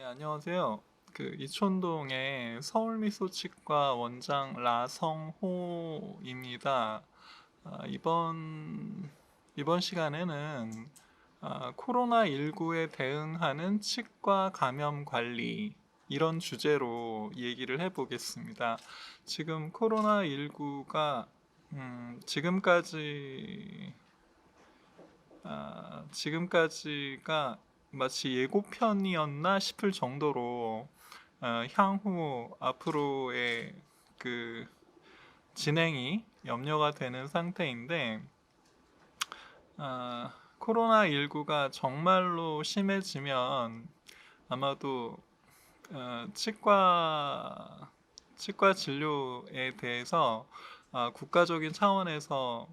안녕하세요. 이촌동의 서울미소치과 원장 라성호입니다. 이번 시간에는 코로나19에 대응하는 치과 감염 관리 이런 주제로 얘기를 해보겠습니다. 지금 코로나19가 지금까지가 마치 예고편이었나 싶을 정도로 향후 앞으로의 그 진행이 염려가 되는 상태인데, 코로나19가 정말로 심해지면 아마도 치과 진료에 대해서 국가적인 차원에서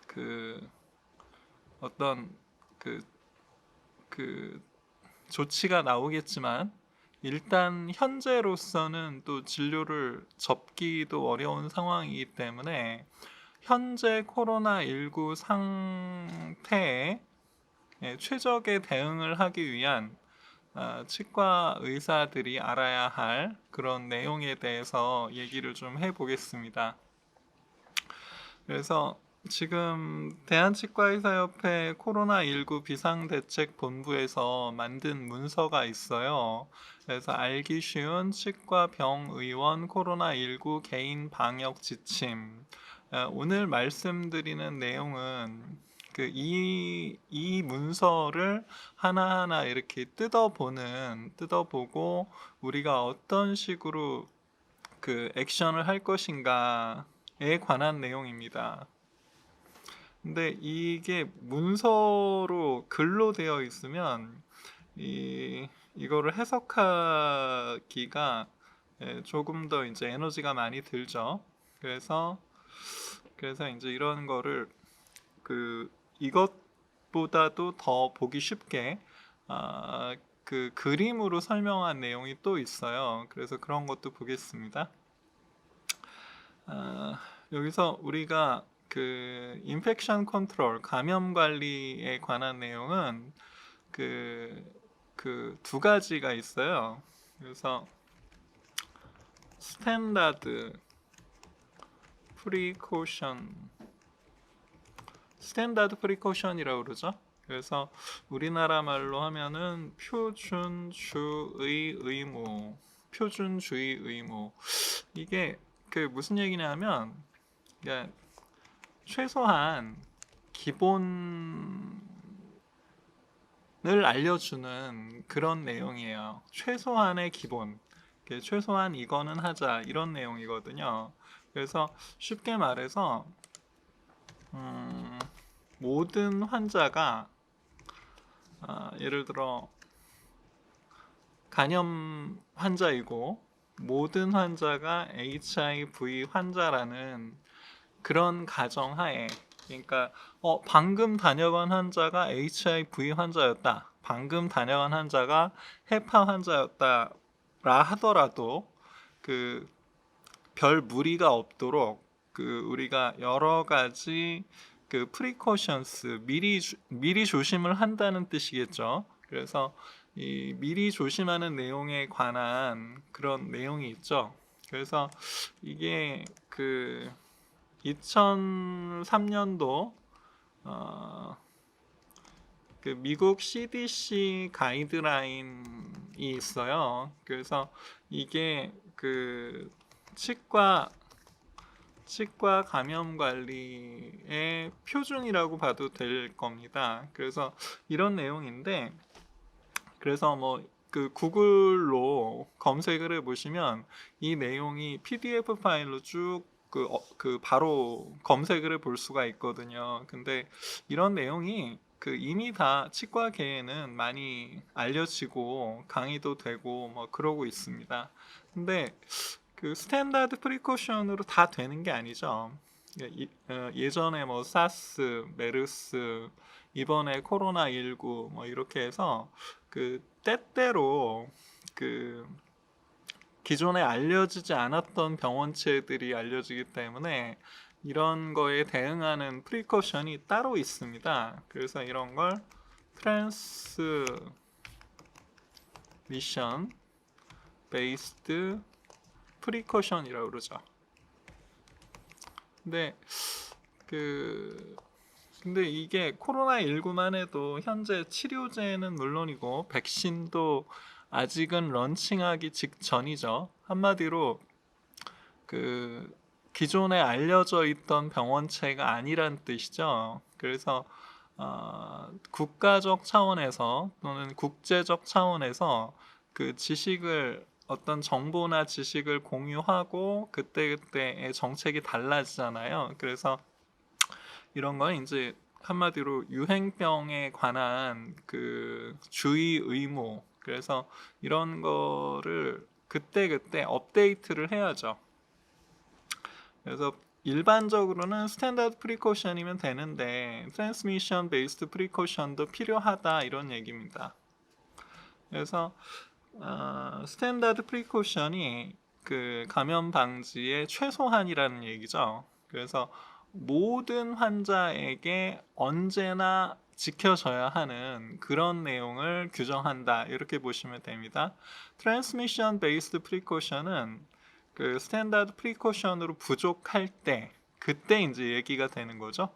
그 어떤 그, 그 조치가 나오겠지만, 일단 현재로서는 또 진료를 접기도 어려운 상황이기 때문에 현재 코로나19 상태에 최적의 대응을 하기 위한 치과 의사들이 알아야 할 그런 내용에 대해서 얘기를 좀 해보겠습니다. 그래서 지금 대한치과의사협회 코로나19 비상대책본부에서 만든 문서가 있어요. 그래서 알기 쉬운 치과병의원 코로나19 개인 방역 지침. 오늘 말씀드리는 내용은 이 문서를 하나하나 이렇게 뜯어보고 우리가 어떤 식으로 액션을 할 것인가에 관한 내용입니다. 근데 이게 문서로 글로 되어 있으면 이거를 해석하기가 조금 더 이제 에너지가 많이 들죠. 그래서 이제 이런 거를 이것보다도 더 보기 쉽게 그림으로 설명한 내용이 또 있어요. 그래서 그런 것도 보겠습니다. 여기서 우리가 인펙션 컨트롤, 감염 관리에 관한 내용은 두 가지가 있어요. 그래서 스탠다드 프리코션이라고 그러죠. 그래서 우리나라 말로 하면은 표준주의 의무. 이게 무슨 얘기냐면, 그러니까 최소한 기본을 알려주는 그런 내용이에요. 최소한의 기본. 최소한 이거는 하자, 이런 내용이거든요. 그래서 쉽게 말해서 모든 환자가 예를 들어 간염 환자이고 모든 환자가 HIV 환자라는 그런 가정하에, 그러니까 방금 다녀간 환자가 HIV 환자였다, 방금 다녀간 환자가 헤파 환자였다라 하더라도 별 무리가 없도록 우리가 여러 가지 프리코션스, 미리 조심을 한다는 뜻이겠죠. 그래서 이 미리 조심하는 내용에 관한 그런 내용이 있죠. 그래서 이게 2003년도 미국 CDC 가이드라인이 있어요. 그래서 이게 치과 감염 관리의 표준이라고 봐도 될 겁니다. 그래서 이런 내용인데, 그래서 구글로 검색을 해보시면 이 내용이 PDF 파일로 쭉 바로 검색을 해볼 수가 있거든요. 근데 이런 내용이 이미 다 치과계에는 많이 알려지고 강의도 되고 그러고 있습니다. 근데 스탠다드 프리코션으로 다 되는 게 아니죠. 예전에 사스, 메르스, 이번에 코로나19 이렇게 해서 때때로 기존에 알려지지 않았던 병원체들이 알려지기 때문에 이런 거에 대응하는 프리코션이 따로 있습니다. 그래서 이런 걸 미션 베이스드 프리커션이라고 그러죠. 근데 근데 이게 코로나19만 해도 현재 치료제는 물론이고 백신도 아직은 런칭하기 직전이죠. 한마디로 기존에 알려져 있던 병원체가 아니란 뜻이죠. 그래서 국가적 차원에서 또는 국제적 차원에서 지식을 어떤 정보나 지식을 공유하고 그때그때의 정책이 달라지잖아요. 그래서 이런 건 이제 한마디로 유행병에 관한 주의 의무, 그래서 이런 거를 그때그때 업데이트를 해야죠. 그래서 일반적으로는 스탠다드 프리코션이면 되는데 트랜스미션 베이스드 프리코션도 필요하다 이런 얘기입니다. 그래서 스탠다드 프리코션이 감염 방지의 최소한이라는 얘기죠. 그래서 모든 환자에게 언제나 지켜져야 하는 그런 내용을 규정한다 이렇게 보시면 됩니다. 트랜스미션 베이스드 프리코션은 스탠다드 프리코션으로 부족할 때 그때 이제 얘기가 되는 거죠.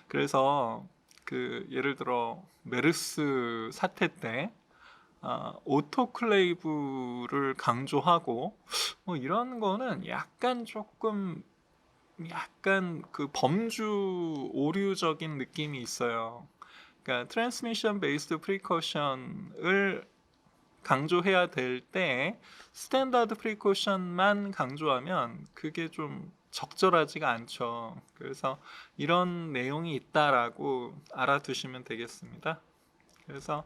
그래서 예를 들어 메르스 사태 때 오토클레이브를 강조하고 이런 거는 약간 범주 오류적인 느낌이 있어요. 그러니까 트랜스미션 베이스드 프리커션을 강조해야 될 때 스탠다드 프리코션만 강조하면 그게 좀 적절하지가 않죠. 그래서 이런 내용이 있다라고 알아두시면 되겠습니다. 그래서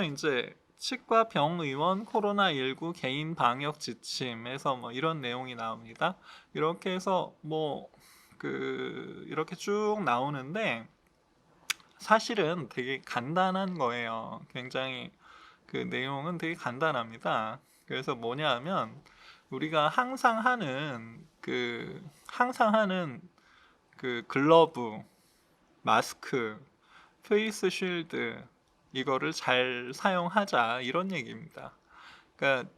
이제 치과 병의원 코로나19 개인 방역 지침에서 이런 내용이 나옵니다. 이렇게 해서 이렇게 쭉 나오는데 사실은 되게 간단한 거예요. 굉장히 내용은 되게 간단합니다. 그래서 뭐냐 하면 우리가 항상 하는 글러브, 마스크, 페이스 쉴드 이거를 잘 사용하자 이런 얘기입니다. 그러니까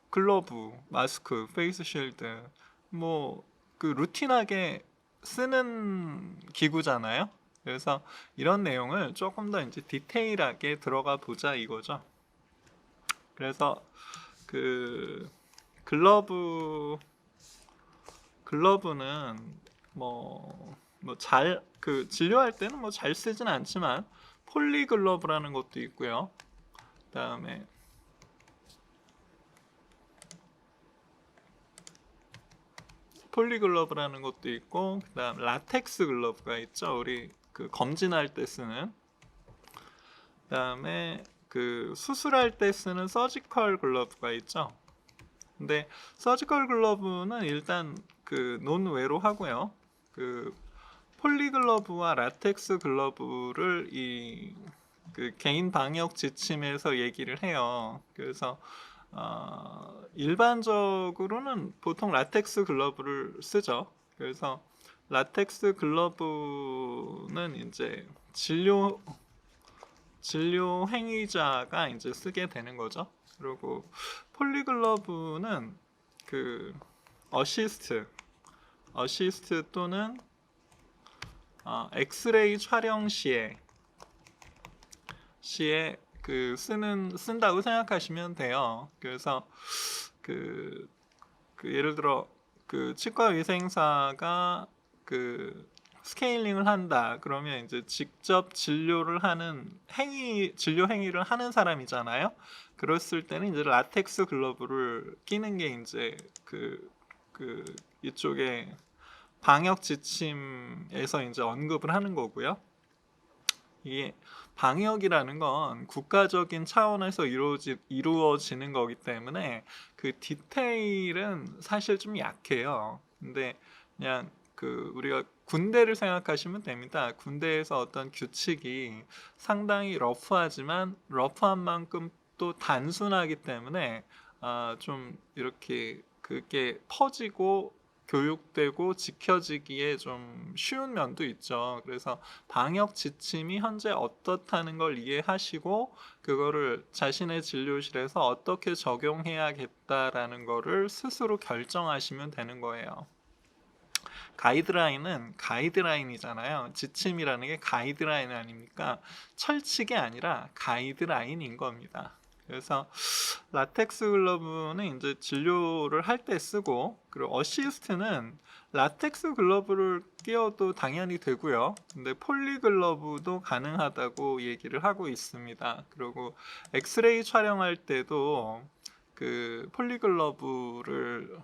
글러브, 마스크, 페이스 쉴드 루틴하게 쓰는 기구잖아요. 그래서 이런 내용을 조금 더 이제 디테일하게 들어가 보자 이거죠. 그래서 글러브는 진료할 때는 잘 쓰진 않지만 폴리글러브라는 것도 있고요. 그다음에 폴리글러브라는 것도 있고 그다음 라텍스 글러브가 있죠. 우리 검진할 때 쓰는. 그다음에 수술할 때 쓰는 서지컬 글러브가 있죠. 근데 서지컬 글러브는 일단 논외로 하고요. 폴리글러브와 라텍스 글러브를 개인 방역 지침에서 얘기를 해요. 그래서 일반적으로는 보통 라텍스 글러브를 쓰죠. 그래서 라텍스 글러브는 이제 진료 행위자가 이제 쓰게 되는 거죠. 그리고 폴리글러브는 어시스트 또는 엑스레이 촬영 시에 쓴다고 생각하시면 돼요. 그래서 예를 들어 치과 의사가 스케일링을 한다 그러면 이제 직접 진료 행위를 하는 사람이잖아요. 그랬을 때는 이제 라텍스 글러브를 끼는 게 이제 이쪽에 방역 지침에서 이제 언급을 하는 거고요. 이게 방역이라는 건 국가적인 차원에서 이루어지는 거기 때문에 디테일은 사실 좀 약해요. 근데 그냥 우리가 군대를 생각하시면 됩니다. 군대에서 어떤 규칙이 상당히 러프하지만 러프한 만큼 또 단순하기 때문에 좀 이렇게 그게 퍼지고 교육되고 지켜지기에 좀 쉬운 면도 있죠. 그래서 방역 지침이 현재 어떻다는 걸 이해하시고 그거를 자신의 진료실에서 어떻게 적용해야겠다라는 거를 스스로 결정하시면 되는 거예요. 가이드라인은 가이드라인이잖아요. 지침이라는 게 가이드라인 아닙니까? 철칙이 아니라 가이드라인인 겁니다. 그래서 라텍스 글러브는 이제 진료를 할 때 쓰고, 그리고 어시스트는 라텍스 글러브를 끼워도 당연히 되고요. 근데 폴리 글러브도 가능하다고 얘기를 하고 있습니다. 그리고 엑스레이 촬영할 때도 그 폴리 글러브를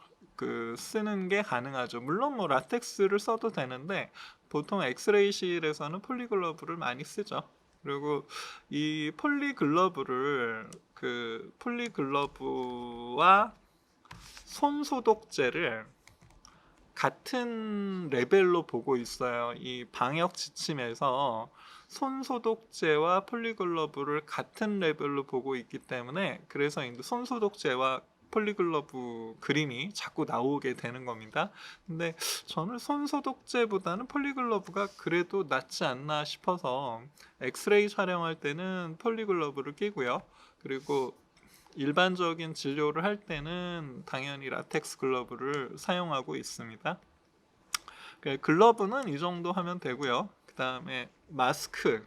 쓰는 게 가능하죠. 물론 뭐 라텍스를 써도 되는데 보통 엑스레이실에서는 폴리글러브를 많이 쓰죠. 그리고 이 폴리글러브와 손 소독제를 같은 레벨로 보고 있어요. 이 방역 지침에서 손 소독제와 폴리글러브를 같은 레벨로 보고 있기 때문에, 그래서 이제 손 소독제와 폴리글러브 그림이 자꾸 나오게 되는 겁니다. 근데 저는 손 소독제보다는 폴리글러브가 그래도 낫지 않나 싶어서 엑스레이 촬영할 때는 폴리글러브를 끼고요. 그리고 일반적인 진료를 할 때는 당연히 라텍스 글러브를 사용하고 있습니다. 글러브는 이 정도 하면 되고요. 그 다음에 마스크는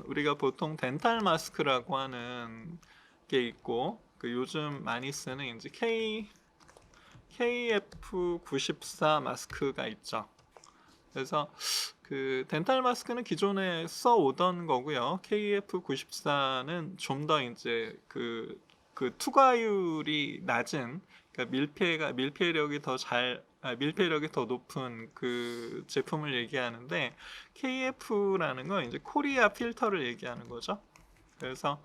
우리가 보통 덴탈 마스크라고 하는 게 있고, 요즘 많이 쓰는 이제 KF94 마스크가 있죠. 그래서 그 덴탈 마스크는 기존에 써오던 거고요. KF94는 좀 더 이제 그 투과율이 낮은, 그러니까 밀폐력이 더 높은 그 제품을 얘기하는데, KF라는 건 이제 코리아 필터를 얘기하는 거죠. 그래서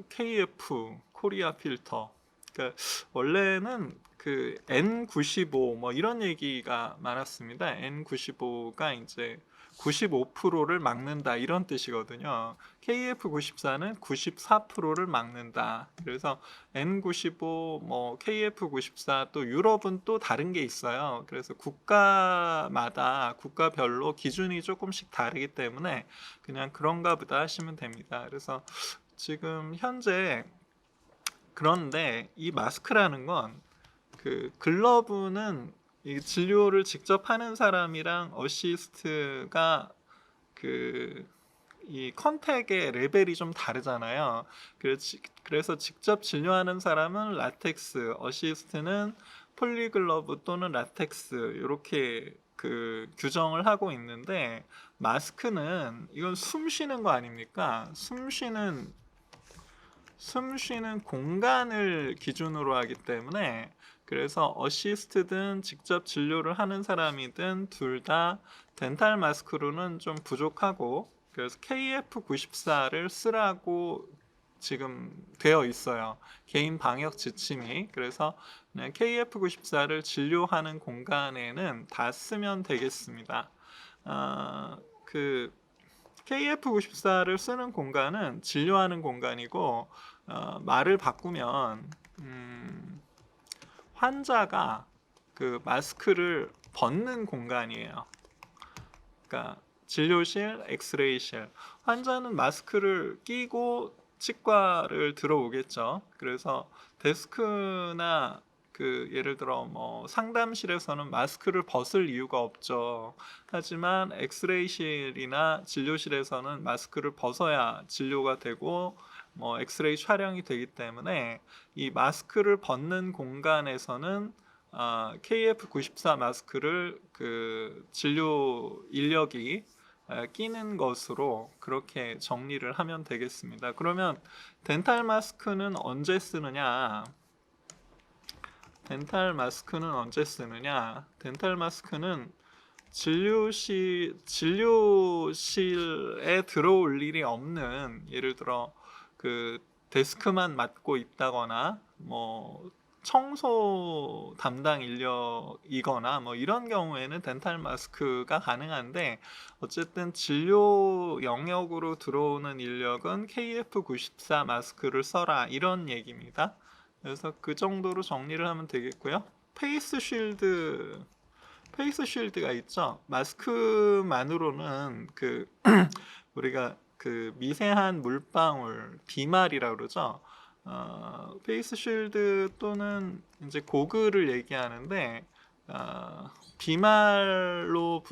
KF 코리아 필터. 그러니까 원래는 그 N95 뭐 이런 얘기가 많았습니다. N95가 이제 95%를 막는다 이런 뜻이거든요. KF94는 94%를 막는다. 그래서 N95 뭐 KF94 또 유럽은 또 다른 게 있어요. 그래서 국가별로 기준이 조금씩 다르기 때문에 그냥 그런가 보다 하시면 됩니다. 그래서 지금 현재, 그런데 이 마스크라는 건 글러브는 이 진료를 직접 하는 사람이랑 어시스트가 이 컨택의 레벨이 좀 다르잖아요. 그래서 직접 진료하는 사람은 라텍스, 어시스트는 폴리글러브 또는 라텍스 이렇게 규정을 하고 있는데, 마스크는 이건 숨 쉬는 거 아닙니까? 숨 쉬는 공간을 기준으로 하기 때문에, 그래서 어시스트든 직접 진료를 하는 사람이든 둘 다 덴탈 마스크로는 좀 부족하고, 그래서 KF94를 쓰라고 지금 되어 있어요. 개인 방역 지침이. 그래서 그냥 KF94를 진료하는 공간에는 다 쓰면 되겠습니다. KF94를 쓰는 공간은 진료하는 공간이고, 말을 바꾸면 환자가 그 마스크를 벗는 공간이에요. 그러니까 진료실, 엑스레이실. 환자는 마스크를 끼고 치과를 들어오겠죠. 그래서 데스크나 예를 들어 뭐 상담실에서는 마스크를 벗을 이유가 없죠. 하지만 엑스레이실이나 진료실에서는 마스크를 벗어야 진료가 되고 뭐 엑스레이 촬영이 되기 때문에, 이 마스크를 벗는 공간에서는 KF94 마스크를 진료 인력이 끼는 것으로 그렇게 정리를 하면 되겠습니다. 그러면 덴탈 마스크는 언제 쓰느냐? 덴탈 마스크는 진료실에 들어올 일이 없는, 예를 들어 데스크만 맡고 있다거나 뭐 청소 담당 인력이거나 뭐 이런 경우에는 덴탈 마스크가 가능한데, 어쨌든 진료 영역으로 들어오는 인력은 KF94 마스크를 써라 이런 얘기입니다. 그래서 그 정도로 정리를 하면 되겠고요. 페이스 쉴드 페이스 쉴드가 있죠. 마스크만으로는 그 우리가 그 미세한 물방울 비말이라고 그러죠. 페이스 쉴드 또는 이제 고글을 얘기하는데 비말로부터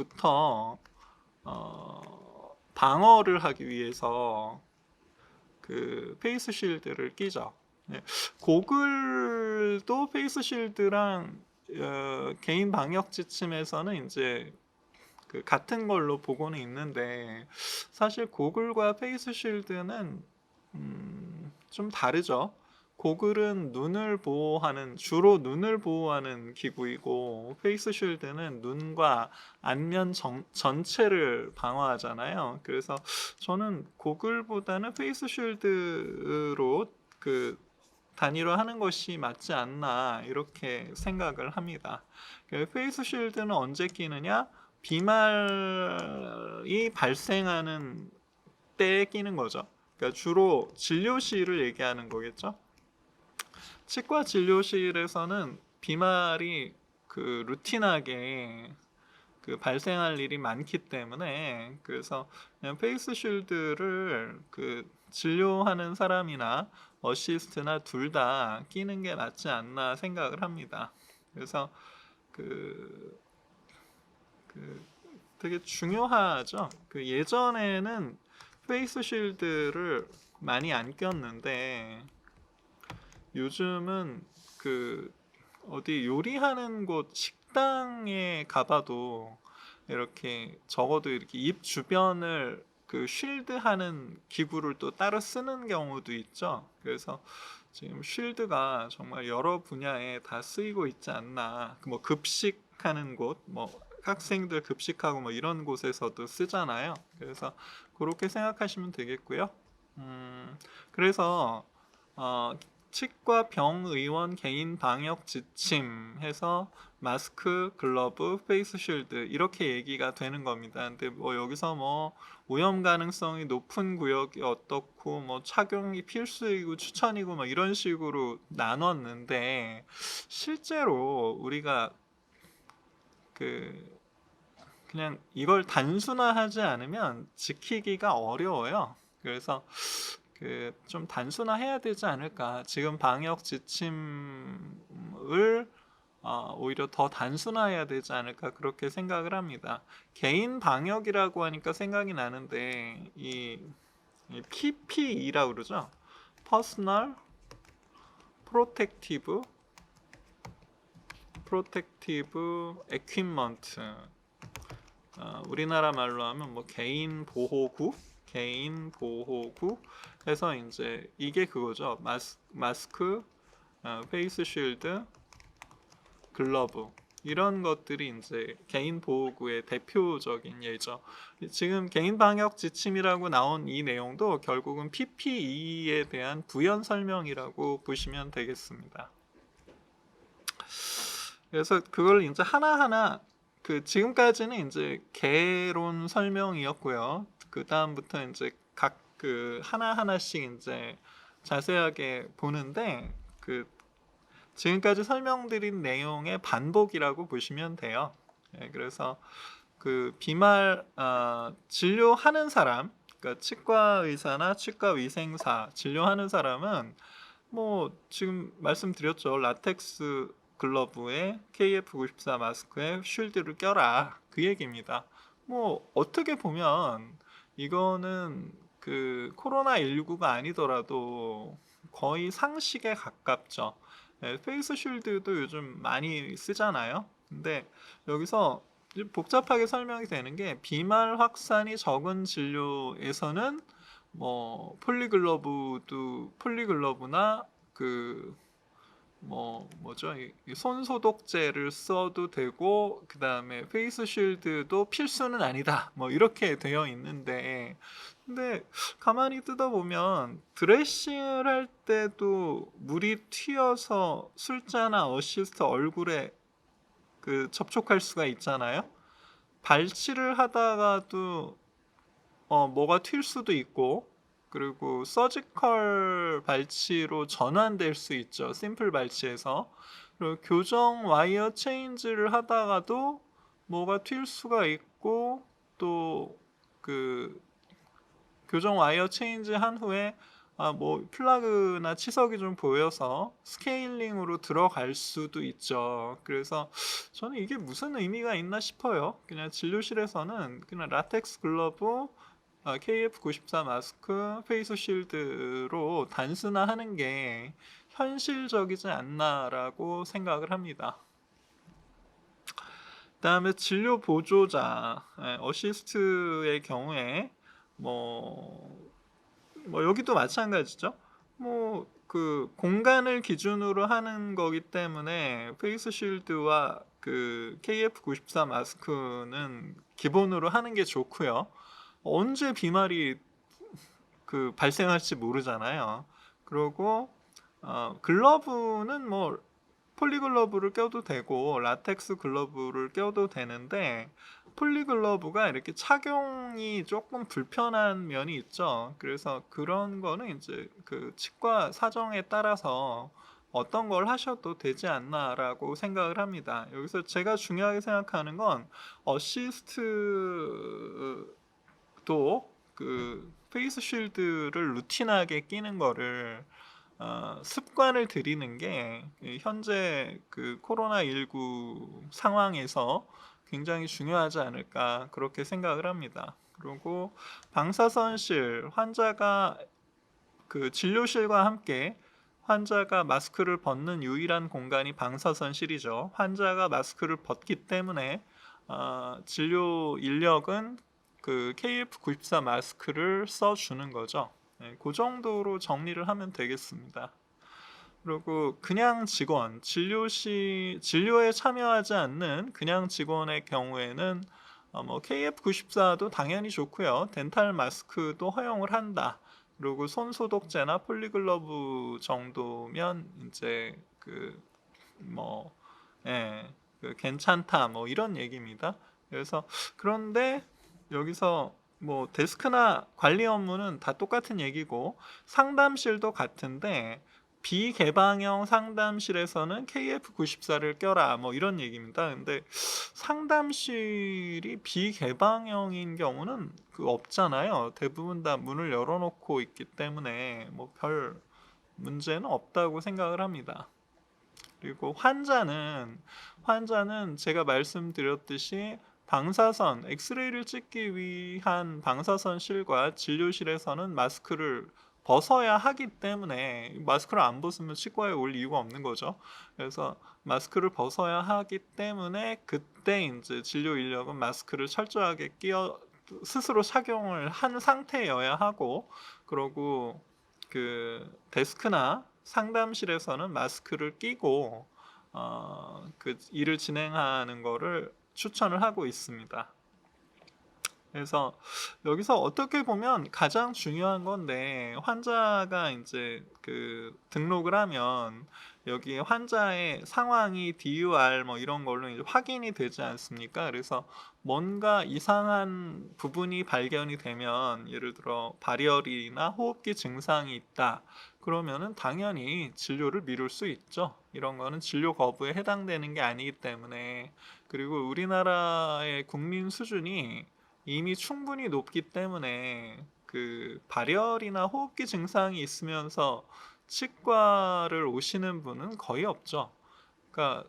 방어를 하기 위해서 그 페이스 쉴드를 끼죠. 네. 고글도 페이스 쉴드랑 개인 방역 지침에서는 이제 그 같은 걸로 보고는 있는데 사실 고글과 페이스 쉴드는 좀 다르죠. 고글은 주로 눈을 보호하는 기구이고 페이스 쉴드는 눈과 안면 전체를 방어하잖아요. 그래서 저는 고글보다는 페이스 쉴드로 그 단일화하는 것이 맞지 않나 이렇게 생각을 합니다. 페이스 쉴드는 언제 끼느냐? 비말이 발생하는 때에 끼는 거죠. 그러니까 주로 진료실을 얘기하는 거겠죠. 치과 진료실에서는 비말이 그 루틴하게 그 발생할 일이 많기 때문에 그래서 그냥 페이스 쉴드를 그 진료하는 사람이나 어시스트나 둘 다 끼는 게 낫지 않나 생각을 합니다. 그래서 그, 그 되게 중요하죠. 그 예전에는 페이스 쉴드를 많이 안 꼈는데 요즘은 그 어디 요리하는 곳 식당에 가봐도 이렇게 적어도 이렇게 입 주변을 그 쉴드하는 기구를 또 따로 쓰는 경우도 있죠. 그래서 지금 쉴드가 정말 여러 분야에 다 쓰이고 있지 않나. 뭐 급식하는 곳, 뭐 학생들 급식하고 뭐 이런 곳에서도 쓰잖아요. 그래서 그렇게 생각하시면 되겠고요. 그래서 어, 치과 병의원 개인 방역 지침 해서 마스크, 글러브, 페이스 쉴드 이렇게 얘기가 되는 겁니다. 근데 뭐 여기서 뭐 오염 가능성이 높은 구역이 어떻고 뭐 착용이 필수이고 추천이고 뭐 이런 식으로 나눴는데 실제로 우리가 그 그냥 이걸 단순화하지 않으면 지키기가 어려워요. 그래서 그 좀 단순화해야 되지 않을까. 지금 방역 지침을 오히려 더 단순화해야 되지 않을까 그렇게 생각을 합니다. 개인 방역이라고 하니까 생각이 나는데 이 PPE라고 그러죠. Personal Protective Equipment. 우리나라 말로 하면 뭐 개인 보호구 해서 이제 이게 그거죠. 마스크, 페이스 쉴드, 글러브 이런 것들이 이제 개인 보호구의 대표적인 예죠. 지금 개인 방역 지침이라고 나온 이 내용도 결국은 PPE에 대한 부연 설명이라고 보시면 되겠습니다. 그래서 그걸 이제 하나하나 그 지금까지는 이제 개론 설명이었고요. 그 다음부터 이제 각 그 하나하나씩 이제 자세하게 보는데 그 지금까지 설명드린 내용의 반복이라고 보시면 돼요. 그래서 그 비말 진료하는 사람, 그러니까 치과 의사나 치과 위생사 진료하는 사람은 뭐 지금 말씀드렸죠. 라텍스 글러브에 KF94 마스크에 쉴드를 껴라 그 얘기입니다. 뭐 어떻게 보면 이거는 그 코로나19가 아니더라도 거의 상식에 가깝죠. 페이스 쉴드도 요즘 많이 쓰잖아요. 근데 여기서 복잡하게 설명이 되는 게 비말 확산이 적은 진료에서는 뭐 폴리글러브나 그 뭐죠? 이 손소독제를 써도 되고 그 다음에 페이스 쉴드도 필수는 아니다. 뭐 이렇게 되어 있는데 근데 가만히 뜯어보면 드레싱을 할 때도 물이 튀어서 술자나 어시스트 얼굴에 그 접촉할 수가 있잖아요. 발치를 하다가도 뭐가 튈 수도 있고 그리고 서지컬 발치로 전환될 수 있죠. 심플 발치에서. 그리고 교정 와이어 체인지를 하다가도 뭐가 튈 수가 있고, 또 그 교정 와이어 체인지 한 후에 뭐 플러그나 치석이 좀 보여서 스케일링으로 들어갈 수도 있죠. 그래서 저는 이게 무슨 의미가 있나 싶어요. 그냥 진료실에서는 그냥 라텍스 글러브, KF94 마스크, 페이스 쉴드로 단순화하는 게 현실적이지 않나라고 생각을 합니다. 그다음에 진료 보조자, 어시스트의 경우에 뭐 여기도 마찬가지죠. 뭐 그 공간을 기준으로 하는 거기 때문에 페이스 쉴드와 그 KF94 마스크는 기본으로 하는 게 좋고요. 언제 비말이 발생할지 모르잖아요. 그리고 글러브는 뭐 폴리글러브를 껴도 되고 라텍스 글러브를 껴도 되는데, 폴리글러브가 이렇게 착용이 조금 불편한 면이 있죠. 그래서 그런 거는 이제 그 치과 사정에 따라서 어떤 걸 하셔도 되지 않나라고 생각을 합니다. 여기서 제가 중요하게 생각하는 건 어시스트도 페이스 쉴드를 루틴하게 끼는 거를 습관을 들이는 게 현재 코로나19 상황에서 굉장히 중요하지 않을까 그렇게 생각을 합니다. 그리고 방사선실, 환자가 진료실과 함께 환자가 마스크를 벗는 유일한 공간이 방사선실이죠. 환자가 마스크를 벗기 때문에 진료 인력은 KF94 마스크를 써주는 거죠. 네, 그 정도로 정리를 하면 되겠습니다. 그리고 그냥 직원, 진료에 참여하지 않는 그냥 직원의 경우에는 뭐 KF94도 당연히 좋고요. 덴탈 마스크도 허용을 한다. 그리고 손 소독제나 폴리글러브 정도면 이제 뭐 괜찮다 뭐 이런 얘기입니다. 그래서 그런데 여기서 뭐 데스크나 관리 업무는 다 똑같은 얘기고 상담실도 같은데, 비개방형 상담실에서는 KF94를 껴라 뭐 이런 얘기입니다. 근데 상담실이 비개방형인 경우는 없잖아요. 대부분 다 문을 열어놓고 있기 때문에 뭐 별 문제는 없다고 생각을 합니다. 그리고 환자는 제가 말씀드렸듯이 방사선, 엑스레이를 찍기 위한 방사선 실과 진료실에서는 마스크를 벗어야 하기 때문에, 마스크를 안 벗으면 치과에 올 이유가 없는 거죠. 그래서 마스크를 벗어야 하기 때문에 그때 이제 진료 인력은 마스크를 철저하게 스스로 착용을 한 상태여야 하고, 그리고 데스크나 상담실에서는 마스크를 끼고 일을 진행하는 거를 추천을 하고 있습니다. 그래서 여기서 어떻게 보면 가장 중요한 건데, 환자가 이제 등록을 하면 여기 환자의 상황이 DUR 뭐 이런 걸로 이제 확인이 되지 않습니까? 그래서 뭔가 이상한 부분이 발견이 되면, 예를 들어 발열이나 호흡기 증상이 있다. 그러면은 당연히 진료를 미룰 수 있죠. 이런 거는 진료 거부에 해당되는 게 아니기 때문에. 그리고 우리나라의 국민 수준이 이미 충분히 높기 때문에 발열이나 호흡기 증상이 있으면서 치과를 오시는 분은 거의 없죠. 그러니까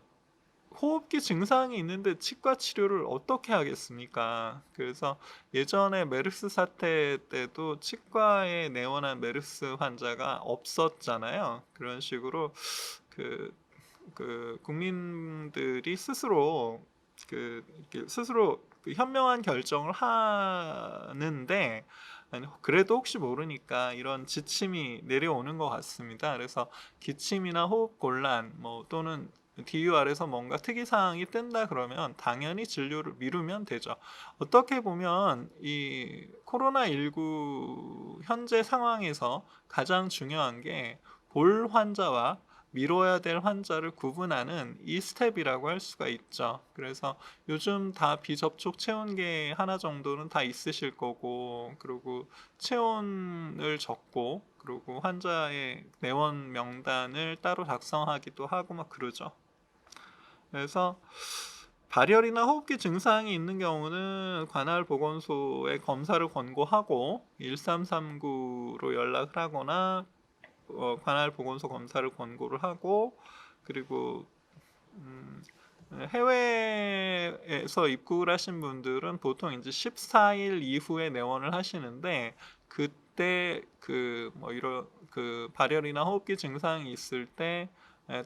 호흡기 증상이 있는데 치과 치료를 어떻게 하겠습니까? 그래서 예전에 메르스 사태 때도 치과에 내원한 메르스 환자가 없었잖아요. 그런 식으로 그, 국민들이 스스로 현명한 결정을 하는데, 그래도 혹시 모르니까 이런 지침이 내려오는 것 같습니다. 그래서 기침이나 호흡 곤란 또는 DUR에서 뭔가 특이사항이 뜬다 그러면 당연히 진료를 미루면 되죠. 어떻게 보면 이 코로나19 현재 상황에서 가장 중요한 게 볼 환자와 미뤄야 될 환자를 구분하는 이 스텝이라고 할 수가 있죠. 그래서 요즘 다 비접촉 체온계 하나 정도는 다 있으실 거고, 그리고 체온을 적고, 그리고 환자의 내원 명단을 따로 작성하기도 하고 막 그러죠. 그래서 발열이나 호흡기 증상이 있는 경우는 관할 보건소에 검사를 권고하고 1339로 연락을 하거나 관할 보건소 검사를 권고를 하고, 그리고 음, 해외에서 입국을 하신 분들은 보통 이제 14일 이후에 내원을 하시는데, 그때 이런 발열이나 호흡기 증상이 있을 때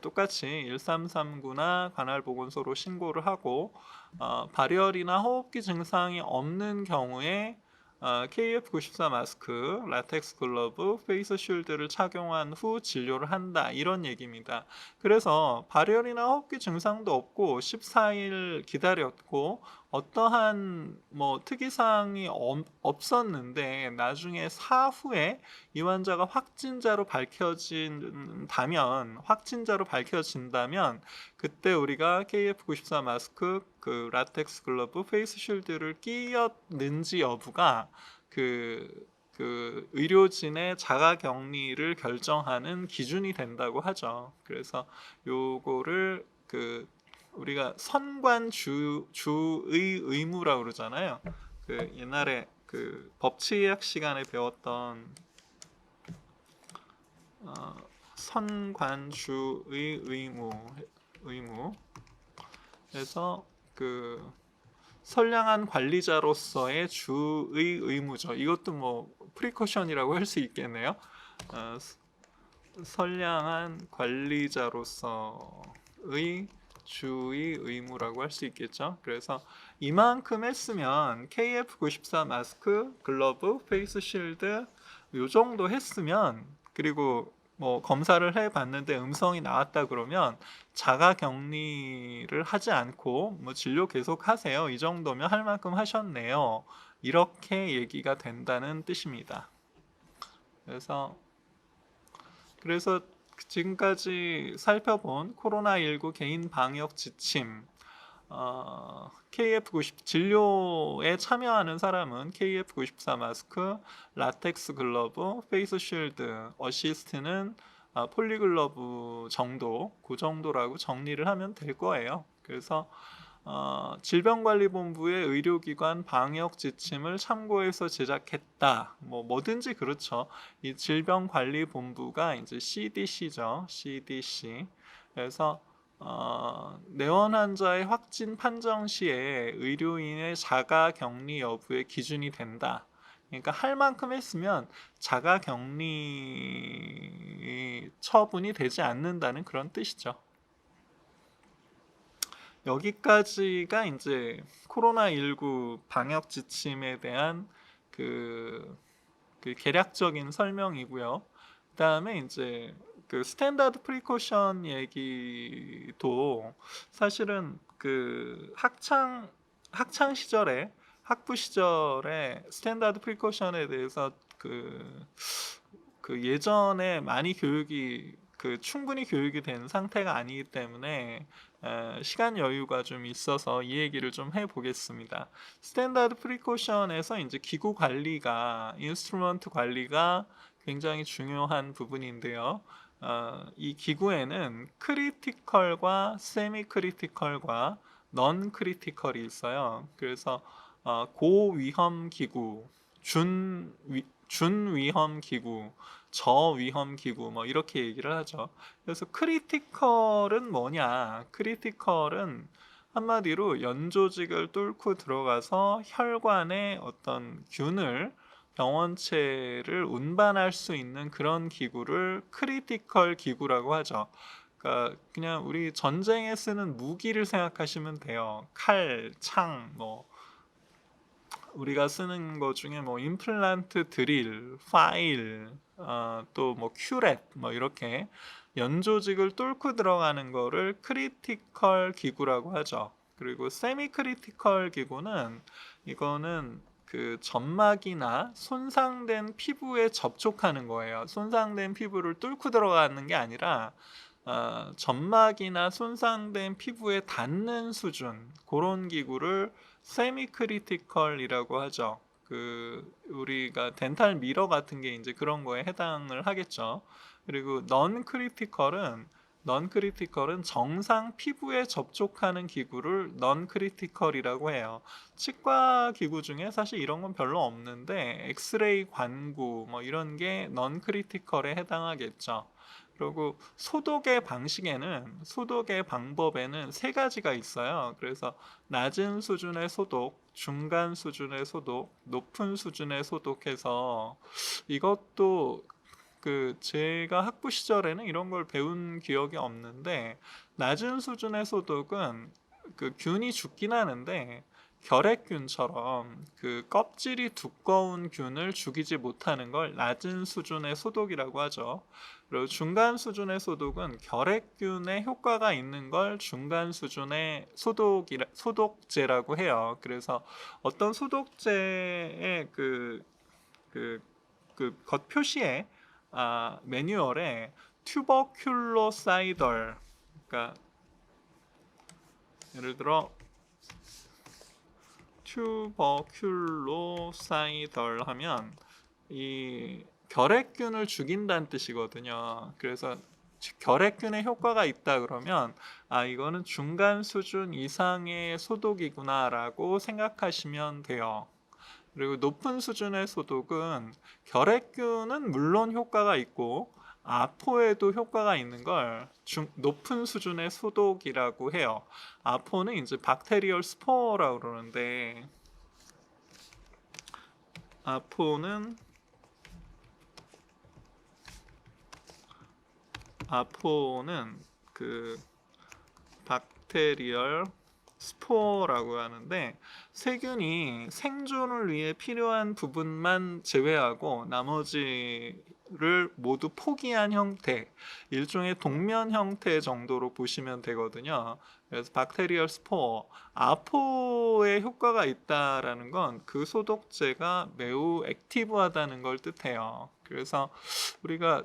똑같이 1339나 관할 보건소로 신고를 하고, 발열이나 호흡기 증상이 없는 경우에 KF94 마스크, 라텍스 글러브, 페이스 쉴드를 착용한 후 진료를 한다, 이런 얘기입니다. 그래서 발열이나 호흡기 증상도 없고 14일 기다렸고 어떠한 특이사항이 없었는데 나중에 사후에 이 환자가 확진자로 밝혀진다면 그때 우리가 KF94 마스크, 라텍스 글러브, 페이스 쉴드를 끼었는지 여부가 의료진의 자가격리를 결정하는 기준이 된다고 하죠. 그래서 요거를 우리가 선관주의 의무라고 그러잖아요. 옛날에 법치학 시간에 배웠던 선관주의 의무. 그래서 선량한 관리자로서의 주의 의무죠. 이것도 프리커션이라고 할 수 있겠네요. 선량한 관리자로서의 주의 의무라고 할 수 있겠죠. 그래서 이만큼 했으면 KF94 마스크, 글러브, 페이스 쉴드 요 정도 했으면, 그리고 검사를 해봤는데 음성이 나왔다 그러면 자가격리를 하지 않고 진료 계속 하세요, 이 정도면 할 만큼 하셨네요, 이렇게 얘기가 된다는 뜻입니다. 그래서 지금까지 살펴본 코로나19 개인 방역 지침, 진료에 참여하는 사람은 KF94 마스크, 라텍스 글러브, 페이스 쉴드, 어시스트는 폴리글러브 정도, 그 정도라고 정리를 하면 될 거예요. 그래서 질병관리본부의 의료기관 방역 지침을 참고해서 제작했다. 뭐든지 그렇죠. 이 질병관리본부가 이제 CDC죠. CDC. 그래서 내원 환자의 확진 판정 시에 의료인의 자가격리 여부의 기준이 된다. 그러니까 할 만큼 했으면 자가격리 처분이 되지 않는다는 그런 뜻이죠. 여기까지가 이제 코로나19 방역 지침에 대한 개략적인 설명이고요. 그다음에 이제 스탠다드 프리코션 얘기도 사실은 학부 시절에 스탠다드 프리코션에 대해서 예전에 많이 충분히 교육이 된 상태가 아니기 때문에 시간 여유가 좀 있어서 이 얘기를 좀 해보겠습니다. 스탠다드 프리코션에서 이제 기구 관리가, 인스트루먼트 관리가 굉장히 중요한 부분인데요. 이 기구에는 크리티컬과 세미 크리티컬과 넌 크리티컬이 있어요. 그래서 고위험 기구, 준위험 기구, 저위험 기구 이렇게 얘기를 하죠. 그래서 크리티컬은 뭐냐? 크리티컬은 한마디로 연조직을 뚫고 들어가서 혈관의 어떤 병원체를 운반할 수 있는 그런 기구를 크리티컬 기구라고 하죠. 그러니까 그냥 우리 전쟁에 쓰는 무기를 생각하시면 돼요. 칼, 창, 우리가 쓰는 것 중에 임플란트 드릴, 파일, 또 큐렛 이렇게 연조직을 뚫고 들어가는 거를 크리티컬 기구라고 하죠. 그리고 세미 크리티컬 기구는 이거는 점막이나 손상된 피부에 접촉하는 거예요. 손상된 피부를 뚫고 들어가는 게 아니라 점막이나 손상된 피부에 닿는 수준, 그런 기구를 세미 크리티컬이라고 하죠. 우리가 덴탈 미러 같은 게 이제 그런 거에 해당을 하겠죠. 그리고 넌 크리티컬은 넌 크리티컬은 정상 피부에 접촉하는 기구를 넌 크리티컬이라고 해요. 치과 기구 중에 사실 이런 건 별로 없는데 엑스레이 관구 뭐 이런 게 넌 크리티컬에 해당하겠죠. 그리고 소독의 방법에는 세 가지가 있어요. 그래서 낮은 수준의 소독, 중간 수준의 소독, 높은 수준의 소독해서 이것도 제가 학부 시절에는 이런 걸 배운 기억이 없는데 낮은 수준의 소독은 균이 죽긴 하는데 결핵균처럼 껍질이 두꺼운 균을 죽이지 못하는 걸 낮은 수준의 소독이라고 하죠. 그리고 중간 수준의 소독은 결핵균에 효과가 있는 걸 중간 수준의 소독제라고 해요. 그래서 어떤 소독제의 겉표시에 매뉴얼에 튜버큘로사이덜, 그러니까 예를 들어 튜버큘로사이덜 하면 이 결핵균을 죽인다는 뜻이거든요. 그래서 결핵균에 효과가 있다 그러면 이거는 중간 수준 이상의 소독이구나라고 생각하시면 돼요. 그리고 높은 수준의 소독은 결핵균은 물론 효과가 있고 아포에도 효과가 있는 걸 높은 수준의 소독이라고 해요. 아포는 이제 박테리얼 스포어라고 그러는데 아포는 그 박테리얼 스포라고 하는데 세균이 생존을 위해 필요한 부분만 제외하고 나머지를 모두 포기한 형태, 일종의 동면 형태 정도로 보시면 되거든요. 그래서 박테리얼 스포, 아포에 효과가 있다라는 건 그 소독제가 매우 액티브하다는 걸 뜻해요. 그래서 우리가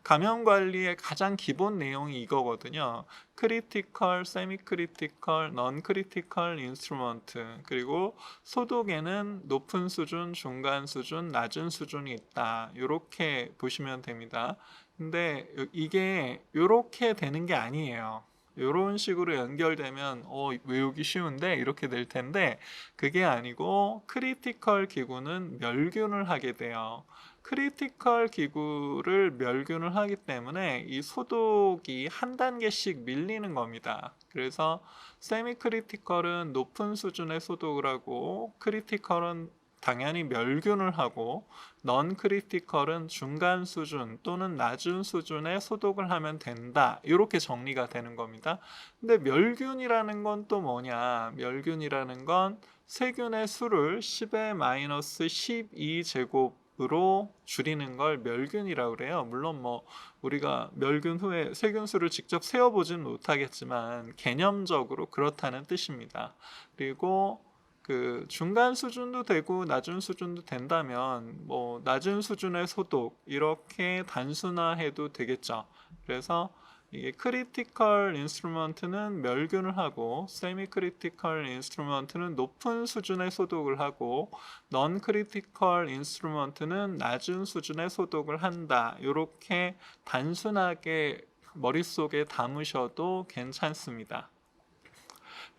감염 관리의 가장 기본 내용이 이거거든요. 크리티컬, 세미 크리티컬, 넌 크리티컬 인스트루먼트. 그리고 소독에는 높은 수준, 중간 수준, 낮은 수준이 있다. 이렇게 보시면 됩니다. 근데 이게 이렇게 되는 게 아니에요. 이런 식으로 연결되면 외우기 쉬운데 이렇게 될 텐데 그게 아니고 크리티컬 기구는 멸균을 하게 돼요. 크리티컬 기구를 멸균을 하기 때문에 이 소독이 한 단계씩 밀리는 겁니다. 그래서 세미 크리티컬은 높은 수준의 소독을 하고 크리티컬은 당연히 멸균을 하고 넌 크리티컬은 중간 수준 또는 낮은 수준의 소독을 하면 된다. 이렇게 정리가 되는 겁니다. 근데 멸균이라는 건 또 뭐냐? 멸균이라는 건 세균의 수를 10의 마이너스 12제곱으로 줄이는 걸 멸균이라고 그래요. 물론 뭐 우리가 멸균 후에 세균 수를 직접 세어보진 못하겠지만 개념적으로 그렇다는 뜻입니다. 그리고 중간 수준도 되고 낮은 수준도 된다면 뭐 낮은 수준의 소독 이렇게 단순화해도 되겠죠. 그래서 이게 크리티컬 인스트루먼트는 멸균을 하고 세미 크리티컬 인스트루먼트는 높은 수준의 소독을 하고 넌 크리티컬 인스트루먼트는 낮은 수준의 소독을 한다. 이렇게 단순하게 머릿속에 담으셔도 괜찮습니다.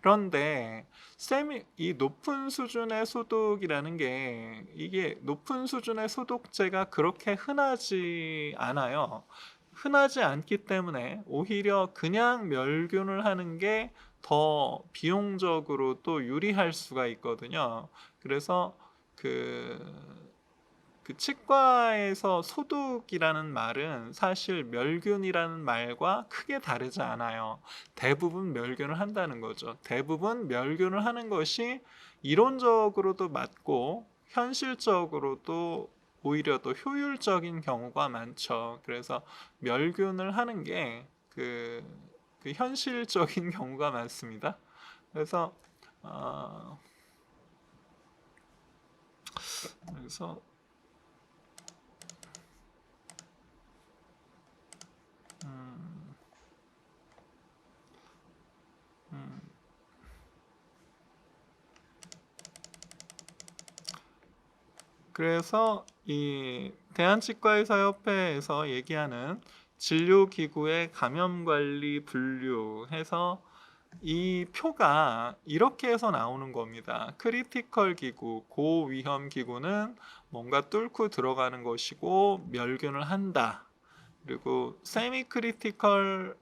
그런데 이 높은 수준의 소독이라는 게 이게 높은 수준의 소독제가 그렇게 흔하지 않아요. 흔하지 않기 때문에 오히려 그냥 멸균을 하는 게 더 비용적으로 또 유리할 수가 있거든요. 그래서 그 치과에서 소독이라는 말은 사실 멸균이라는 말과 크게 다르지 않아요. 대부분 멸균을 한다는 거죠. 대부분 멸균을 하는 것이 이론적으로도 맞고 현실적으로도 오히려 더 효율적인 경우가 많죠. 그래서 멸균을 하는 게 현실적인 경우가 많습니다. 그래서 어, 그래서 음, 음, 그래서 이 대한치과의사협회에서 얘기하는 진료기구의 감염관리 분류해서 이 표가 이렇게 해서 나오는 겁니다. 크리티컬 기구, 고위험 기구는 뭔가 뚫고 들어가는 것이고 멸균을 한다. 그리고 세미 크리티컬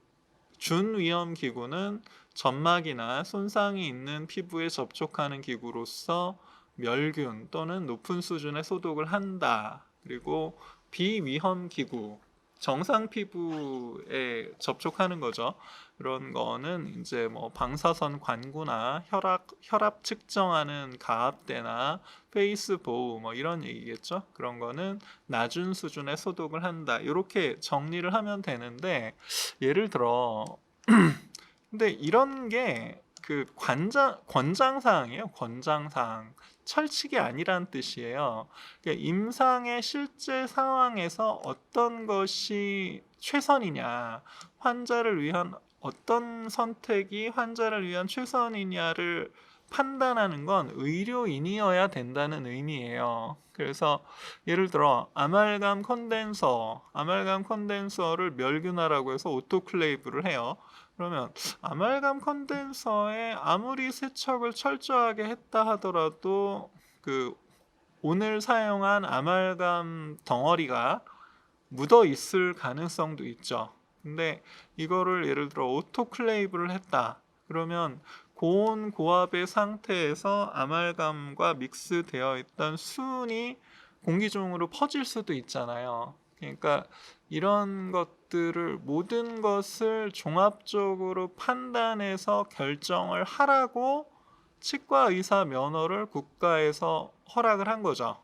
준위험 기구는 점막이나 손상이 있는 피부에 접촉하는 기구로서 멸균 또는 높은 수준의 소독을 한다. 그리고 비위험 기구, 정상 피부에 접촉하는 거죠. 그런 거는 이제 뭐 방사선 관구나 혈압 측정하는 가압대나 페이스 보호 뭐 이런 얘기겠죠. 그런 거는 낮은 수준의 소독을 한다. 이렇게 정리를 하면 되는데, 예를 들어 근데 이런 게 그 권장사항이에요. 권장사항. 철칙이 아니란 뜻이에요. 그러니까 임상의 실제 상황에서 어떤 것이 최선이냐, 환자를 위한 어떤 선택이 환자를 위한 최선이냐를 판단하는 건 의료인이어야 된다는 의미예요. 그래서 예를 들어 아말감 컨덴서를 멸균하라고 해서 오토클레이브를 해요. 그러면 아말감 컨덴서에 아무리 세척을 철저하게 했다 하더라도 그 오늘 사용한 아말감 덩어리가 묻어 있을 가능성도 있죠. 근데 이거를 예를 들어 오토클레이브를 했다. 그러면 고온 고압의 상태에서 아말감과 믹스되어 있던 수은이 공기 중으로 퍼질 수도 있잖아요. 그러니까 이런 것들을 모든 것을 종합적으로 판단해서 결정을 하라고 치과 의사 면허를 국가에서 허락을 한 거죠.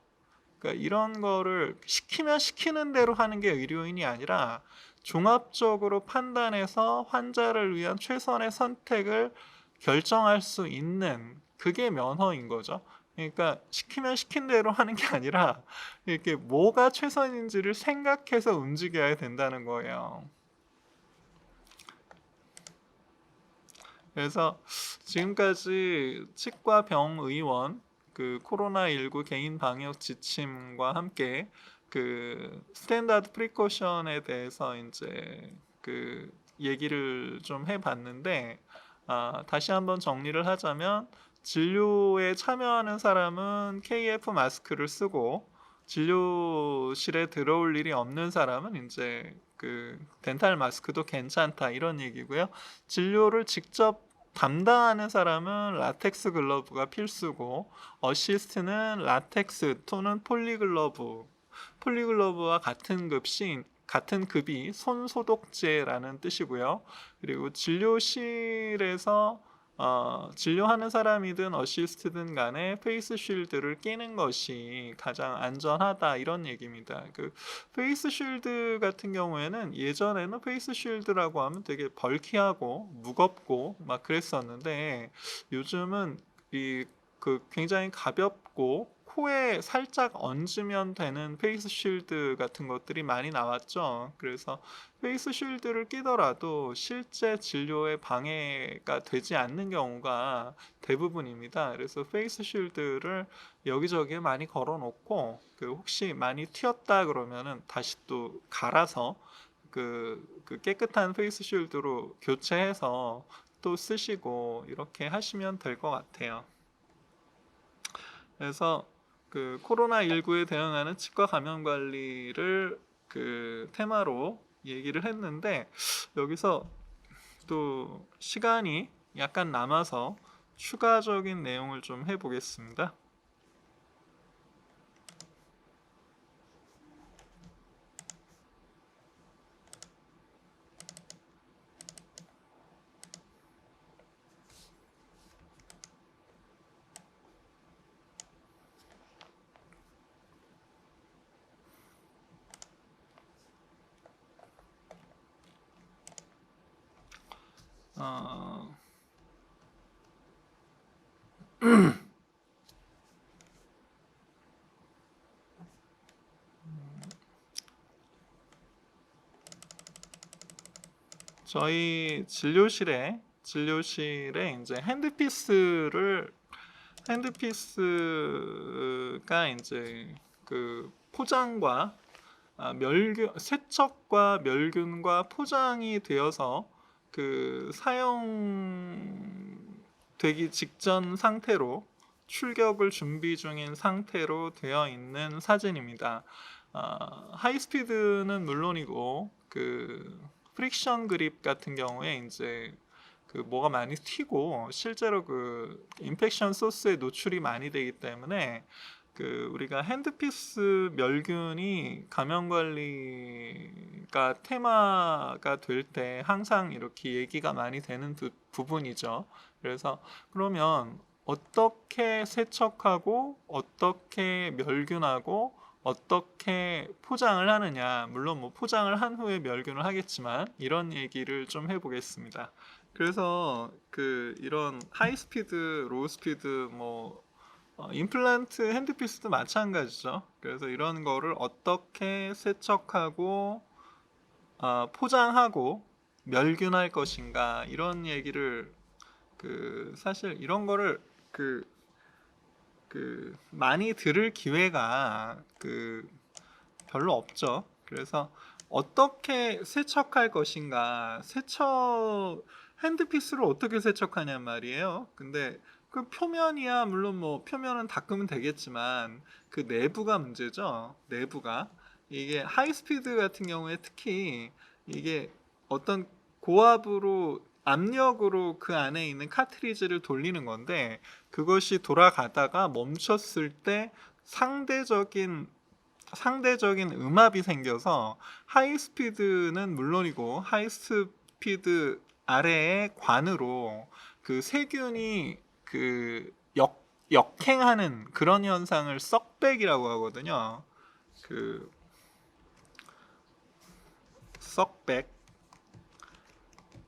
그러니까 이런 거를 시키면 시키는 대로 하는 게 의료인이 아니라 종합적으로 판단해서 환자를 위한 최선의 선택을 결정할 수 있는, 그게 면허인 거죠. 그러니까 시키면 시킨 대로 하는 게 아니라 이렇게 뭐가 최선인지를 생각해서 움직여야 된다는 거예요. 그래서 지금까지 치과 병의원 그 코로나19 개인 방역 지침과 함께 그 스탠다드 프리코션에 대해서 이제 그 얘기를 좀 해봤는데, 다시 한번 정리를 하자면 진료에 참여하는 사람은 KF 마스크를 쓰고 진료실에 들어올 일이 없는 사람은 이제 그 덴탈 마스크도 괜찮다 이런 얘기고요. 진료를 직접 담당하는 사람은 라텍스 글러브가 필수고, 어시스트는 라텍스 또는 폴리글러브와 같은 급이 손소독제라는 뜻이고요. 그리고 진료실에서 진료하는 사람이든 어시스트든 간에 페이스 쉴드를 끼는 것이 가장 안전하다 이런 얘기입니다. 그 페이스 쉴드 같은 경우에는 예전에는 페이스 쉴드라고 하면 되게 벌키하고 무겁고 막 그랬었는데, 요즘은 그 굉장히 가볍고 코에 살짝 얹으면 되는 페이스 쉴드 같은 것들이 많이 나왔죠. 그래서 페이스 쉴드를 끼더라도 실제 진료에 방해가 되지 않는 경우가 대부분입니다. 그래서 페이스 쉴드를 여기저기에 많이 걸어 놓고 그 혹시 많이 튀었다 그러면은 다시 또 갈아서 그 깨끗한 페이스 쉴드로 교체해서 또 쓰시고 이렇게 하시면 될 것 같아요. 그래서 그 코로나19에 대응하는 치과 감염 관리를 그 테마로 얘기를 했는데, 여기서 또 시간이 약간 남아서 추가적인 내용을 좀 해보겠습니다. 어, 저희 진료실에 이제 핸드피스가 이제 그 포장과 세척과 멸균과 포장이 되어서 그 사용되기 직전 상태로 출격을 준비 중인 상태로 되어 있는 사진입니다. 하이스피드는 물론이고 그 프릭션 그립 같은 경우에 이제 그 뭐가 많이 튀고 실제로 그 인펙션 소스에 노출이 많이 되기 때문에 그 우리가 핸드피스 멸균이 감염 관리가 테마가 될 때 항상 이렇게 얘기가 많이 되는 부분이죠. 그래서 그러면 어떻게 세척하고 어떻게 멸균하고 어떻게 포장을 하느냐, 물론 뭐 포장을 한 후에 멸균을 하겠지만 이런 얘기를 좀 해보겠습니다. 그래서 그 이런 하이스피드, 로우스피드 뭐 임플란트 핸드피스도 마찬가지죠. 그래서 이런 거를 어떻게 세척하고 포장하고 멸균할 것인가 이런 얘기를 그 사실 이런 거를 그 많이 들을 기회가 별로 없죠. 그래서 어떻게 세척할 것인가, 핸드피스를 어떻게 세척하냔 말이에요. 근데 그 표면이야 물론 뭐 표면은 닦으면 되겠지만 그 내부가 문제죠. 내부가 이게 하이스피드 같은 경우에 특히 이게 어떤 고압으로 압력으로 그 안에 있는 카트리지를 돌리는 건데 그것이 돌아가다가 멈췄을 때 상대적인 음압이 생겨서 하이스피드는 물론이고 하이스피드 아래의 관으로 그 세균이 역행하는 그런 현상을 썩백이라고 하거든요. 그 썩백.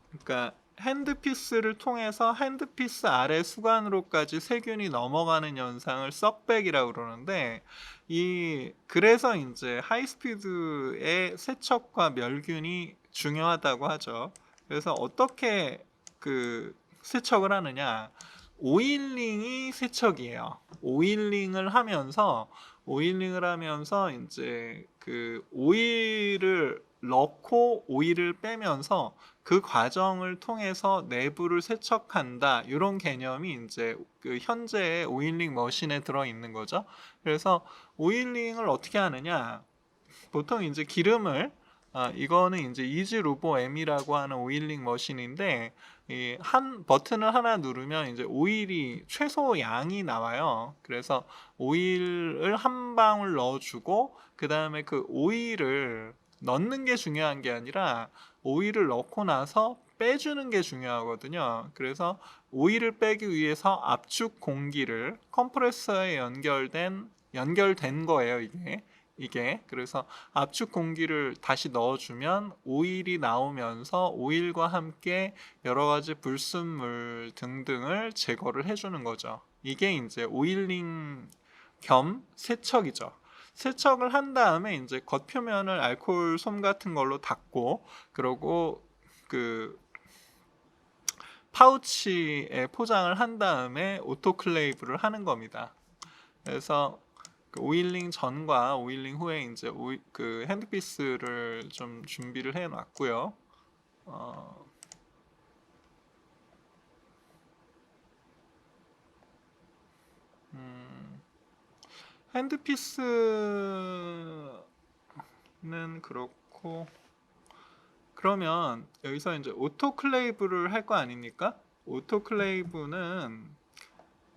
그러니까 핸드피스를 통해서 핸드피스 아래 수관으로까지 세균이 넘어가는 현상을 썩백이라고 그러는데 그래서 이제 하이스피드의 세척과 멸균이 중요하다고 하죠. 그래서 어떻게 세척을 하느냐? 오일링이 세척이에요. 오일링을 하면서 이제 그 오일을 넣고 오일을 빼면서 그 과정을 통해서 내부를 세척한다. 이런 개념이 이제 그 현재의 오일링 머신에 들어 있는 거죠. 그래서 오일링을 어떻게 하느냐? 보통 이제 기름을 이거는 이제 이지 로보 M이라고 하는 오일링 머신인데 한 버튼을 하나 누르면 이제 오일이 최소 양이 나와요. 그래서 오일을 한 방울 넣어주고 그 다음에 그 오일을 넣는 게 중요한 게 아니라 오일을 넣고 나서 빼주는 게 중요하거든요. 그래서 오일을 빼기 위해서 압축 공기를 컴프레서에 연결된 거예요, 이게. 그래서 압축 공기를 다시 넣어주면 오일이 나오면서 오일과 함께 여러 가지 불순물 등등을 제거를 해주는 거죠. 이게 이제 오일링 겸 세척이죠. 세척을 한 다음에 이제 겉표면을 알코올 솜 같은 걸로 닦고 그러고 그 파우치에 포장을 한 다음에 오토클레이브를 하는 겁니다. 그래서 그 오일링 전과 오일링 후에 이제 그 핸드피스를 좀 준비를 해 놨고요. 핸드피스는 그렇고 그러면 여기서 이제 오토클레이브를 할 거 아닙니까? 오토클레이브는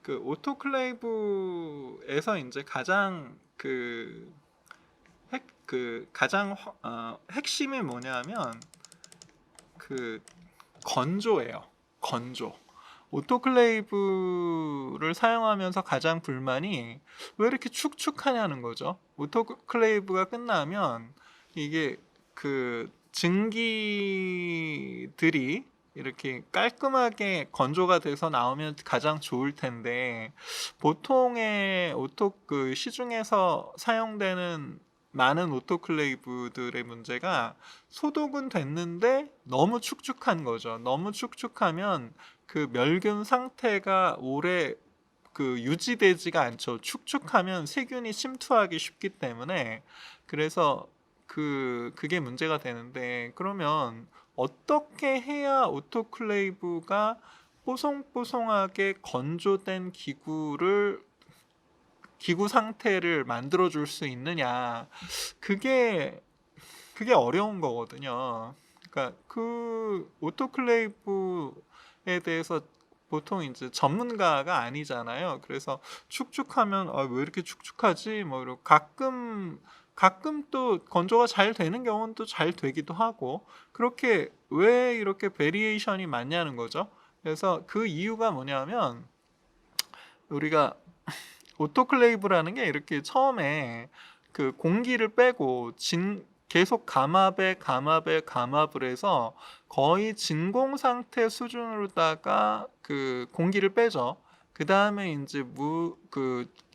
그 오토클레이브에서 이제 가장 핵심이 뭐냐면 건조예요. 건조. 오토클레이브를 사용하면서 가장 불만이 왜 이렇게 축축하냐는 거죠. 오토클레이브가 끝나면 이게 증기들이 이렇게 깔끔하게 건조가 돼서 나오면 가장 좋을 텐데 보통의 시중에서 사용되는 많은 오토클레이브들의 문제가 소독은 됐는데 너무 축축한 거죠. 너무 축축하면 그 멸균 상태가 오래 유지되지가 않죠. 축축하면 세균이 침투하기 쉽기 때문에 그래서 그게 문제가 되는데, 그러면 어떻게 해야 오토클레이브가 뽀송뽀송하게 건조된 기구 상태를 만들어 줄 수 있느냐? 그게 어려운 거거든요. 그러니까 그 오토클레이브에 대해서 보통 이제 전문가가 아니잖아요. 그래서 축축하면 왜 이렇게 축축하지? 뭐 이러고 가끔 또 건조가 잘 되는 경우는 또 잘 되기도 하고, 그렇게 왜 이렇게 베리에이션이 많냐는 거죠. 그래서 그 이유가 뭐냐면, 우리가 오토클레이브라는 게 이렇게 처음에 그 공기를 빼고 계속 감압을 해서 거의 진공 상태 수준으로다가 그 공기를 빼죠. 그 다음에 이제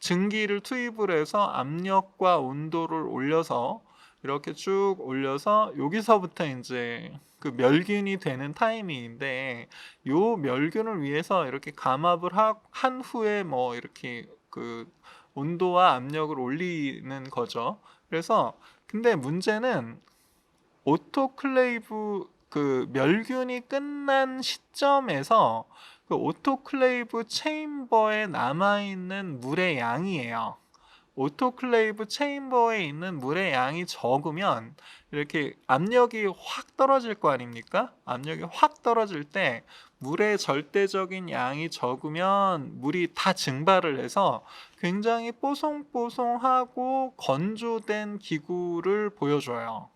증기를 투입을 해서 압력과 온도를 올려서 이렇게 쭉 올려서 여기서부터 이제 그 멸균이 되는 타이밍인데, 요 멸균을 위해서 이렇게 감압을 한 후에 뭐 이렇게 그 온도와 압력을 올리는 거죠. 그래서 근데 문제는 오토클레이브 그 멸균이 끝난 시점에서 그 오토클레이브 체인버에 남아있는 물의 양이에요. 오토클레이브 체인버에 있는 물의 양이 적으면 이렇게 압력이 확 떨어질 거 아닙니까? 압력이 확 떨어질 때 물의 절대적인 양이 적으면 물이 다 증발을 해서 굉장히 뽀송뽀송하고 건조된 기구를 보여줘요.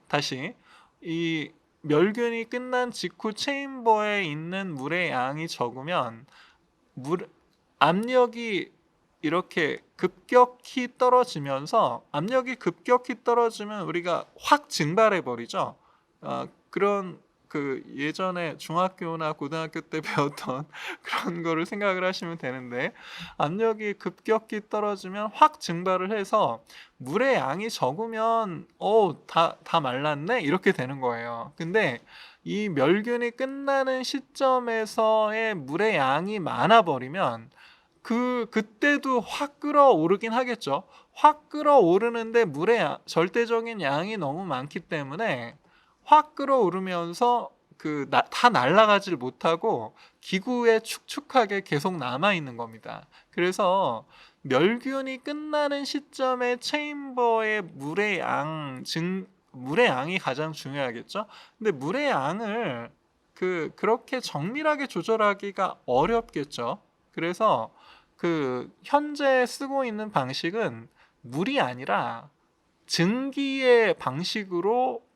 다시, 이 멸균이 끝난 직후 체인버에 있는 물의 양이 적으면 압력이 이렇게 급격히 떨어지면서, 압력이 급격히 떨어지면 우리가 확 증발해 버리죠. 그런 그 예전에 중학교나 고등학교 때 배웠던 그런 거를 생각을 하시면 되는데, 압력이 급격히 떨어지면 확 증발을 해서 물의 양이 적으면 다 말랐네 이렇게 되는 거예요. 근데 이 멸균이 끝나는 시점에서의 물의 양이 많아 버리면 그때도 확 끓어오르긴 하겠죠. 확 끓어오르는데 물의 절대적인 양이 너무 많기 때문에 확 끓어오르면서 다 날아가질 못하고 기구에 축축하게 계속 남아 있는 겁니다. 그래서 멸균이 끝나는 시점에 체인버의 물의 양이 가장 중요하겠죠. 근데 물의 양을 그렇게 정밀하게 조절하기가 어렵겠죠. 그래서 현재 쓰고 있는 방식은 물이 아니라 증기의 방식으로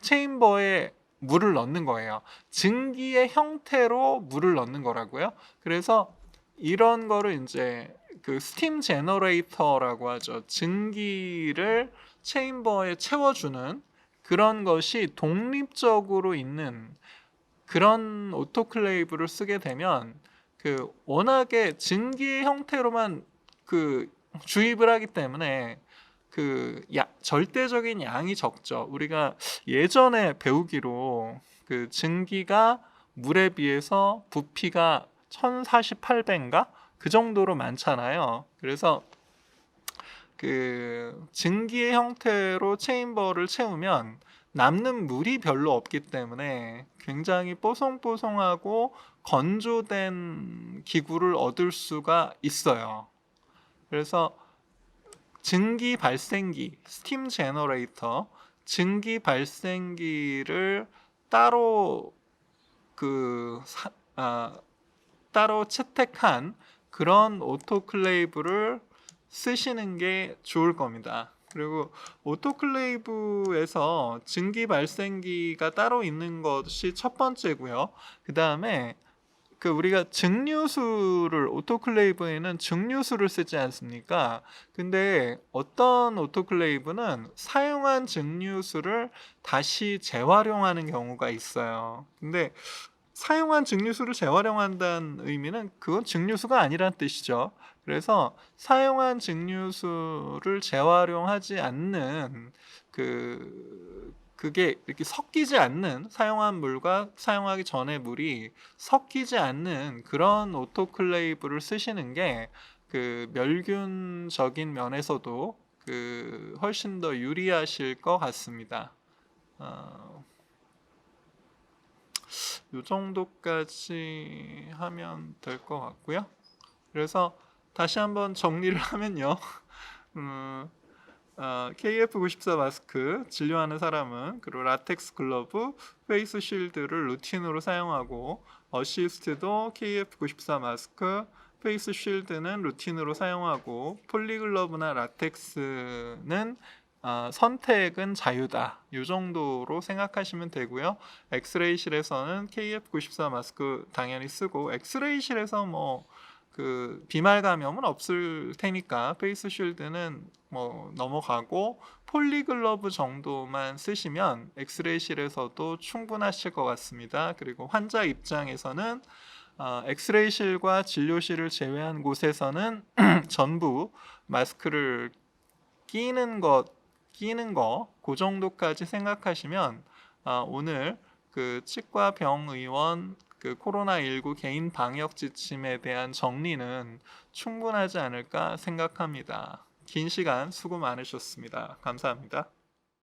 체인버에 물을 넣는 거예요. 증기의 형태로 물을 넣는 거라고요. 그래서 이런 거를 이제 스팀 제너레이터라고 하죠. 증기를 체인버에 채워주는 그런 것이 독립적으로 있는 그런 오토클레이브를 쓰게 되면 워낙에 증기의 형태로만 주입을 하기 때문에 절대적인 양이 적죠. 우리가 예전에 배우기로 증기가 물에 비해서 부피가 1048배인가? 그 정도로 많잖아요. 그래서 증기의 형태로 체인버를 채우면 남는 물이 별로 없기 때문에 굉장히 뽀송뽀송하고 건조된 기구를 얻을 수가 있어요. 그래서 증기 발생기, 스팀 제너레이터, 증기 발생기를 따로 따로 채택한 그런 오토클레이브를 쓰시는 게 좋을 겁니다. 그리고 오토클레이브에서 증기 발생기가 따로 있는 것이 첫 번째고요. 그 다음에 우리가 오토클레이브에는 증류수를 쓰지 않습니까? 근데 어떤 오토클레이브는 사용한 증류수를 다시 재활용하는 경우가 있어요. 근데 사용한 증류수를 재활용한다는 의미는 그건 증류수가 아니란 뜻이죠. 그래서 사용한 증류수를 재활용하지 않는 그게 이렇게 섞이지 않는, 사용한 물과 사용하기 전에 물이 섞이지 않는 그런 오토클레이브를 쓰시는 게 멸균적인 면에서도 훨씬 더 유리하실 것 같습니다. 이 정도까지 하면 될 것 같고요. 그래서 다시 한번 정리를 하면요. KF94 마스크 진료하는 사람은 그리고 라텍스 글러브, 페이스 쉴드를 루틴으로 사용하고 어시스트도 KF94 마스크, 페이스 쉴드는 루틴으로 사용하고 폴리글러브나 라텍스는 선택은 자유다. 이 정도로 생각하시면 되고요. 엑스레이실에서는 KF94 마스크 당연히 쓰고 엑스레이실에서 비말 감염은 없을 테니까 페이스 쉴드는 넘어가고 폴리글러브 정도만 쓰시면 엑스레이실에서도 충분하실 것 같습니다. 그리고 환자 입장에서는 엑스레이실과 진료실을 제외한 곳에서는 전부 마스크를 끼는 거 그 정도까지 생각하시면 오늘 치과병의원 코로나19 개인 방역 지침에 대한 정리는 충분하지 않을까 생각합니다. 긴 시간 수고 많으셨습니다. 감사합니다.